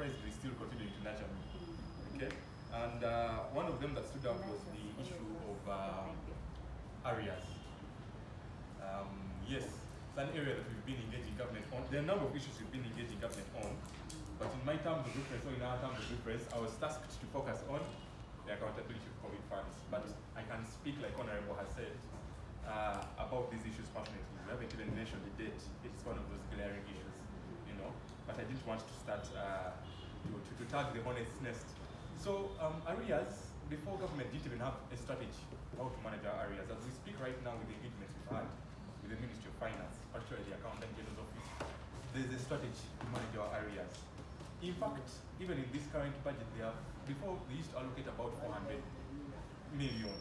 surprisingly still continuing to nurture me. Okay, and one of them that stood out was the issue of areas. Yes, it's an area that we've been engaging government on. There are a number of issues we've been engaging government on, but in my terms of reference, or in our terms of reference, I was tasked to focus on the accountability of COVID funds. But I can speak, like Honorable has said, about these issues passionately. We haven't even mentioned the date. It's one of those glaring issues, you know. But I didn't want to start to tag the hornet's nest. So areas, before government didn't even have a strategy how to manage our areas. As we speak right now with the engagements we've had with the Ministry of Finance, actually the Accountant General's Office, there's a strategy to manage our areas. In fact, even in this current budget, before they used to allocate about 400 million,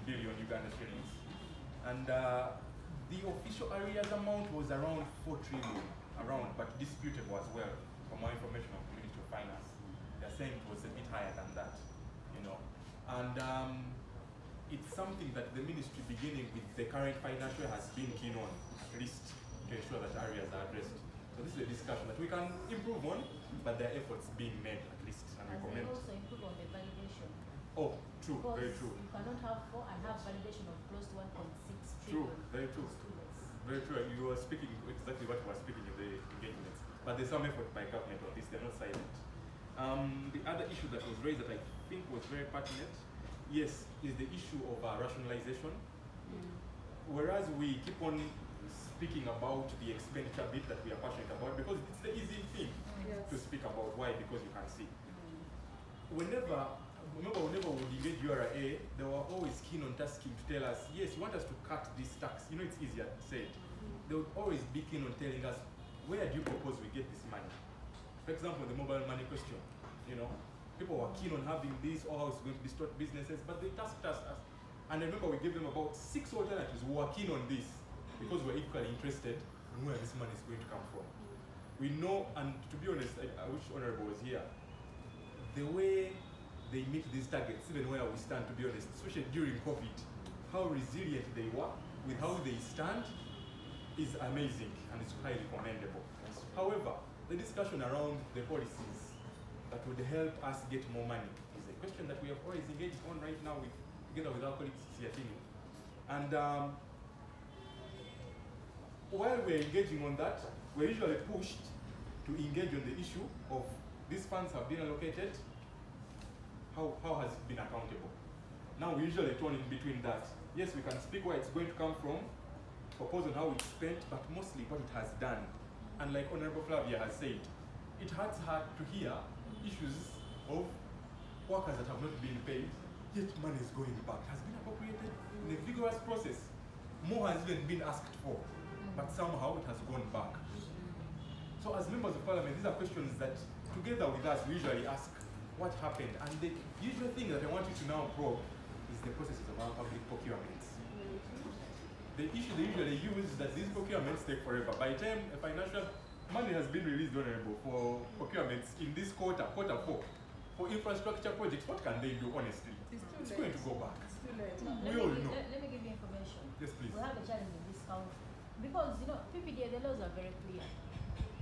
billion Uganda shillings. And the official areas amount was around 4 trillion, but disputable as well, from my information of the Ministry of Finance. They're saying it was a bit higher than that, you know. And it's something that the ministry, beginning with the current financial, has been keen on, at least to ensure that areas are addressed. So this is a discussion that we can improve on, but there are efforts being made, at least, and recommend. And also improve on the validation. Oh, true, because very true. You cannot have 4 and have validation of close to 1.6 True, trillion. very true. Students. Very true. You were speaking exactly what you were speaking in the engagements. But there's some effort by government on this, they're not silent. The other issue that was raised that I think was very pertinent, yes, is the issue of rationalization. Whereas we keep on speaking about the expenditure bit that we are passionate about, because it's the easy thing to speak about. Why? Because you can see. Whenever we engage URA, they were always keen on tasking to tell us, yes, you want us to cut this tax. You know, it's easier said. They would always be keen on telling us, where do you propose we get this money? For example, the mobile money question, you know, people were keen on having this, or how it's going to distort businesses, but they tasked us. And I remember we gave them about 6 alternatives who were keen on this, because we're equally interested in where this money is going to come from. We know, and to be honest, I wish Honorable was here, the way they meet these targets, even where we stand, to be honest, especially during COVID, how resilient they were with how they stand is amazing, and it's highly commendable. However, the discussion around the policies that would help us get more money is a question that we have always engaged on right now together with our colleagues here. And while we're engaging on that, we're usually pushed to engage on the issue of these funds have been allocated, how has it been accountable? Now we usually turn in between that. Yes, we can speak where it's going to come from, propose on how it's spent, but mostly what it has done. And like Honorable Flavia has said, it hurts her to hear issues of workers that have not been paid, yet money is going back. It has been appropriated in a vigorous process. More has even been asked for, but somehow it has gone back. So as members of parliament, these are questions that together with us we usually ask what happened. And the usual thing that I want you to now probe is the processes of our public procurements. The issue they usually use is that these procurements take forever. By the time a financial money has been released, Honorable, for procurements in this quarter 4, for infrastructure projects, what can they do, honestly? It's going to go back. We all know. Let me give you information. Yes, please. We have a challenge in this country. Because, you know, PPDA, the laws are very clear.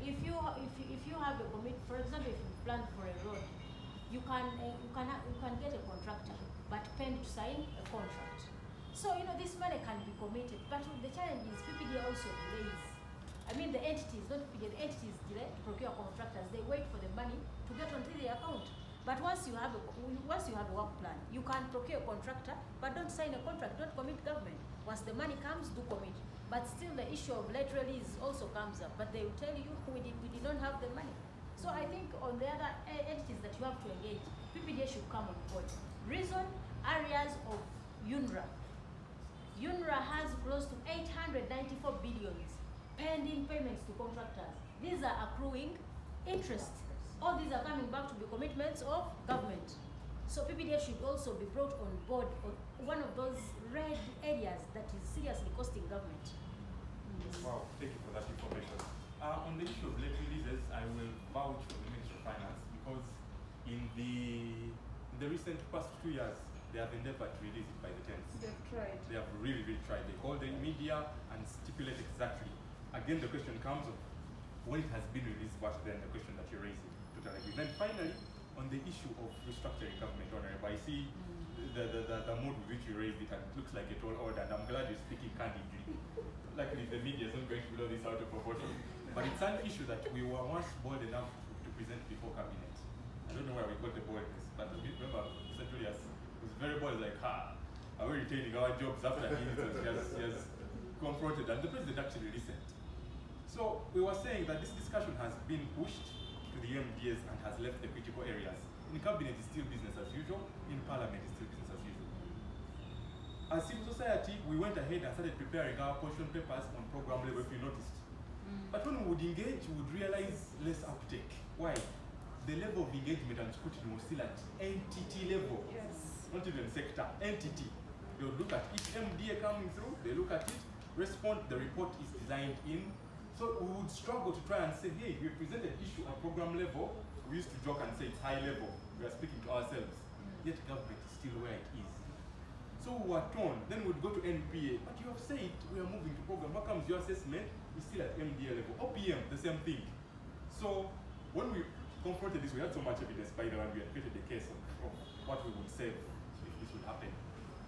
If you have a commit, for example, if you plan for a road, you can get a contractor, but pay to sign a contract. So, you know, this money can be committed, but the challenge is PPDA also delays. I mean, the entities, not PPDA, the entities delay to procure contractors. They wait for the money to get onto the account. But once you have a work plan, you can procure a contractor, but don't sign a contract, don't commit government. Once the money comes, do commit. But still the issue of late release also comes up, but they will tell you we did not have the money. So I think on the other entities that you have to engage, PPDA should come on board. Reason, areas of UNRWA. UNRWA has close to 894 billions pending payments to contractors. These are accruing interest. All these are coming back to the commitments of government. So PPDA should also be brought on board on one of those red areas that is seriously costing government. Wow, thank you for that information. On the issue of late releases, I will vouch for the Ministry of Finance because in the recent past 2 years, they have endeavored to release it by the 10th. They've tried. They have really, really tried. They call the media and stipulate exactly. Again, the question comes of when it has been released, what then the question that you're raising, totally Then finally, on the issue of restructuring government, Honorable, I see the mood with which you raised it, and it looks like a tall order, and I'm glad you're speaking candidly. Luckily, the media is not going to blow this out of proportion. But it's an issue that we were once bold enough to present before cabinet. I don't know where we got the boldness, but remember, Mr. Julius was very bold, like, are we retaining our jobs after he has confronted, and the president actually listened. So we were saying that this discussion has been pushed to the MDAs and has left the critical areas. In cabinet, it's still business as usual. In parliament, it's still business as usual. As civil society, we went ahead and started preparing our position papers on program level, if you noticed. But when we would engage, we would realize less uptake. Why? The level of engagement and scrutiny was still at entity level. Yes. Not even sector, entity. They would look at each MDA coming through, they look at it, respond, the report is designed in. So we would struggle to try and say, hey, we presented issue at program level. We used to joke and say it's high level. We are speaking to ourselves. Yet government is still where it is. So we were torn. Then we'd go to NPA. But you have said we are moving to program. How comes your assessment is still at MDA level? OPM, the same thing. So when we confronted this, we had so much evidence by the way, we had created a case of what we would save if this would happen.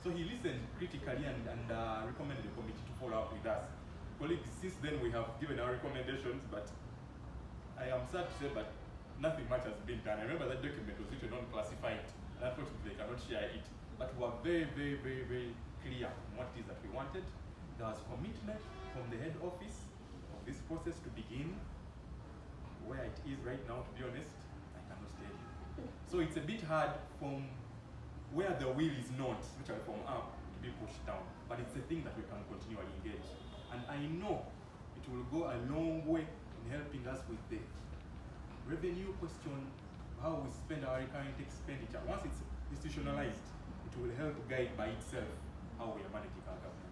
So he listened critically and recommended the committee to follow up with us. Colleagues, since then we have given our recommendations, but I am sad to say that nothing much has been done. I remember that document was written on classified, and unfortunately they cannot share it. But we were very, very, very, very clear on what it is that we wanted. There was commitment from the head office of this process to begin. Where it is right now, to be honest, I cannot tell you. So it's a bit hard from where the will is not, which are from up, to be pushed down. But it's a thing that we can continually engage. And I know it will go a long way in helping us with the revenue question, how we spend our current expenditure. Once it's institutionalized, it will help guide by itself how we are managing our government.